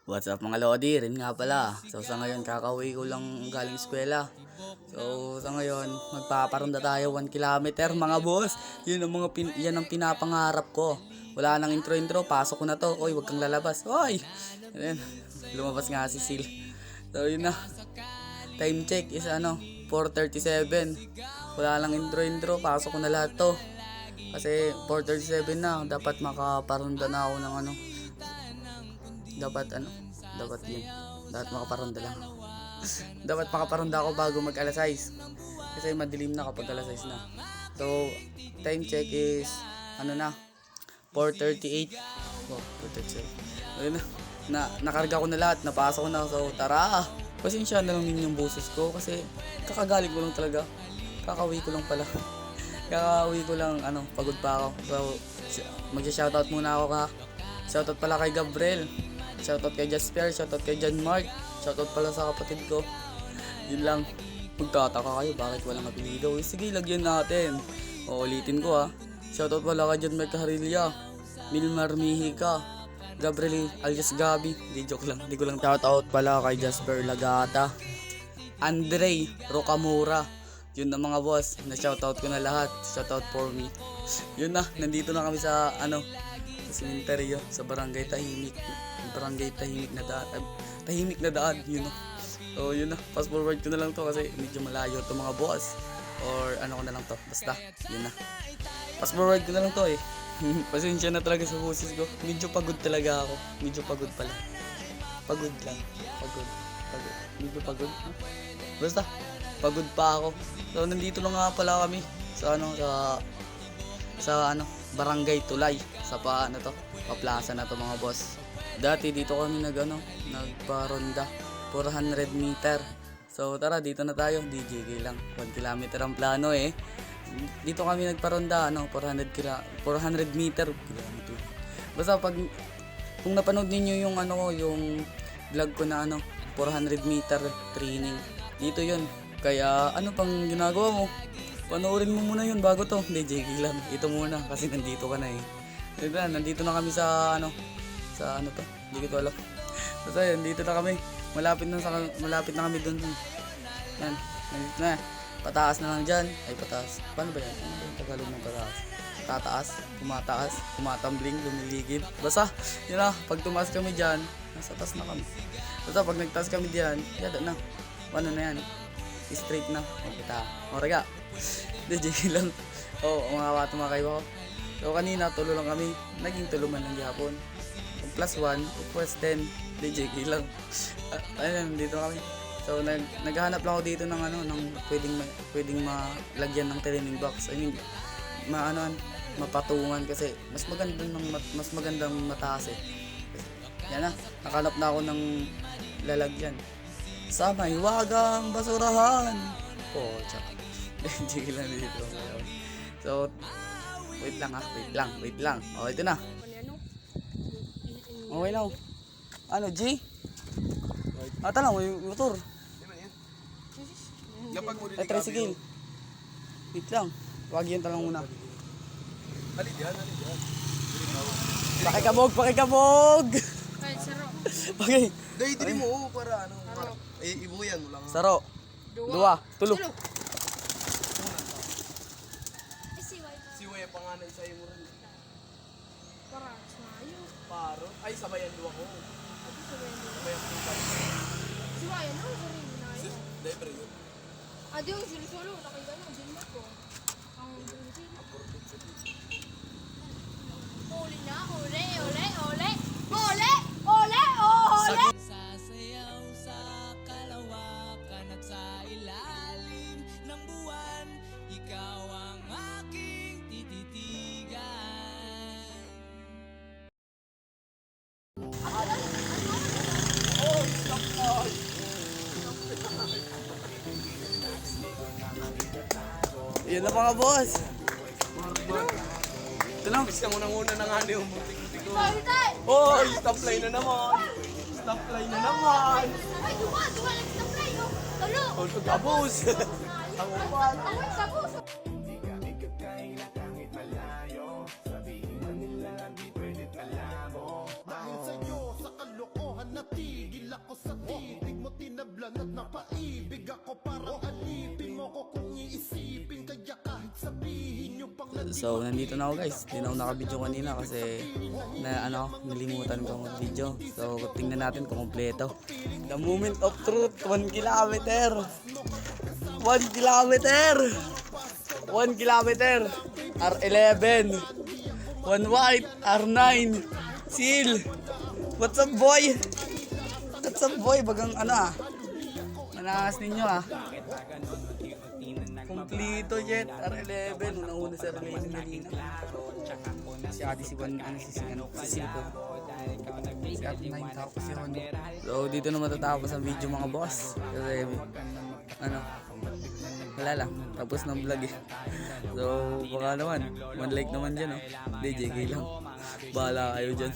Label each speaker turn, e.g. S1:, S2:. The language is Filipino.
S1: What's up mga Lodi? Rin nga pala. So sa ngayon kakauwi ko lang galing eskwela. So sa ngayon magpaparunda tayo 1 kilometer mga boss. Yun ang yan ang pinapangarap ko. Wala nang intro, pasok ko na to. Oy, wag kang lalabas. Oy. Ayan. Lumabas nga si Sil. So yun na. Time check is 4:37. Wala lang intro, pasok ko na lahat to. Kasi 4:37 na, dapat makaparunda na ako ng dapat yun. Dapat makaparunda lang. Dapat makaparunda ako bago mag alas 6. Kasi madilim na kapag alas 6 na. So, time check is 4:38. Oh, 4:37. Ayun na. Nakarga ko na lahat, napasok ko na. So, tara. Pasensya na lang yung boses ko kasi kakagaling ko lang talaga. Kakauwi ko lang pala. Kakauwi ko lang, pagod pa ako. So, mag-shoutout muna ako ka. Shoutout pala kay Gabriel. Shoutout kay Jasper, shoutout kay John Mark, shoutout pala sa kapatid ko. Yun lang. Magtataka kayo bakit walang apelido. Sige, lagyan natin. Ulitin ko Shoutout pala kay John Mark Carillia, Milmar Mihika, Gabriel alias Gabi. Di joke lang. Di ko lang shoutout pala kay Jasper Lagata, Andre Rocamora. Yun na mga boss. Na shoutout ko na lahat. Shoutout for me. Yun na. Nandito na kami sa sa sementeryo, sa barangay Tahimik na daan, So yun na, fast forward ko na lang to kasi medyo malayo to mga boss. Or ko na lang to, basta yun na. Fast forward ko na lang to Pasensya na talaga sa boses ko. Medyo pagod talaga ako. Medyo pagod pala. Pagod lang. Pagod. Medyo pagod. Basta, pagod pa ako. So nandito lang nga pala kami sa Barangay Tulay. Sa Plaza na to mga boss. Dati dito kami nagparonda 400 meter. So tara, dito na tayo. DJK lang. 1 kilometer ang plano Dito kami nagparonda 400 meter. Basta kung napanood niyo yung yung vlog ko na 400 meter training. Dito 'yon. Kaya pang ginagawa mo? Panoorin mo muna 'yun bago to. DJK lang. Ito muna kasi nandito ka na Diba, nandito na kami sa to. Hindi ko alam. Basta yun, dito na kami. Malapit na kami doon. Yan, nandito na. Pataas na lang dyan. Ay, pataas. Paano ba yan? Ano ba yung Tagalog ng pataas? Tataas, tumataas, tumatambling, lumiligid. Basta, yun na. Pag tumaas kami dyan, nasa taas na kami. Basta, pag nagtaas kami dyan, yada na. Paano na yan? Straight na. O, kita. O, raga. DJ lang. O, mga kayo ko. So kanina tulo lang kami, naging tuluman lang gihapon. Plus 1, plus 10, DJ lang. Ayun, dito kami. So naghahanap lang ako dito ng ng pwedeng malagyan ng training box. I mean, mapatungan kasi mas magandang mataas Yan na, nakahanap na ako ng lalagyan. Sa may wagang basurahan. Tsaka. DJ lang dito. So Wait lang. O, ito na. Okay na. G? Tala mo yung motor. Ay, tricycle. Wait lang. Wag yan talang muna.
S2: Halidyan.
S1: Pakikabog! Okay.
S2: Dahil mo para ibuyan mo lang.
S1: Saro. 2, 3.
S2: Siway panganay sa imo rin.
S3: Para smayo.
S2: Paro. Ay, sabayan duwa ko. Sabayan ko pa.
S3: Siwayan no, sorry na yun.
S2: Libre yun.
S3: Adi yung solo nakita na din mo ko. Ang din. Uli na, uli.
S4: Sasayaw sa kalawakan at sa ilalim ng buwan, ikaw ang aking tititigan.
S1: Yun na mga boss. Ito na.
S2: Isa mo nang una ng yung butik-butik ko.
S3: Ay,
S2: Stoplight na naman.
S3: Ay, duwa nag-stop no. Talo.
S2: Tapos. Ang upat.
S3: Ay, tapos.
S5: Dahil sa'yo sa kalokohan na ako sa titig mo, tinablan at napaibig ako. Parang alipin mo ko kung iisipin. Kaya kahit sabihin nyo pang
S1: So, nandito na ako guys. Hindi na ako nakabidyo kanina kasi nalimutan ko mag-video. So, tingnan natin kung kompleto. The moment of truth, 1 kilometer. 1 kilometer. 1 kilometer. R11. 1 white. R9. Seal. What's up boy? What's up boy? Bagang Manakas ninyo Complito jet, R11, una-una sa release kanina. Si Adi si Juan, si Silco. Si Adi 9, tapos si Hondo. So, dito na matatapos ang video mga boss. Kasi, wala lang. Tapos ng vlog eh. So, baka naman, 1 like naman dyan DJ lang. Bahala kayo dyan.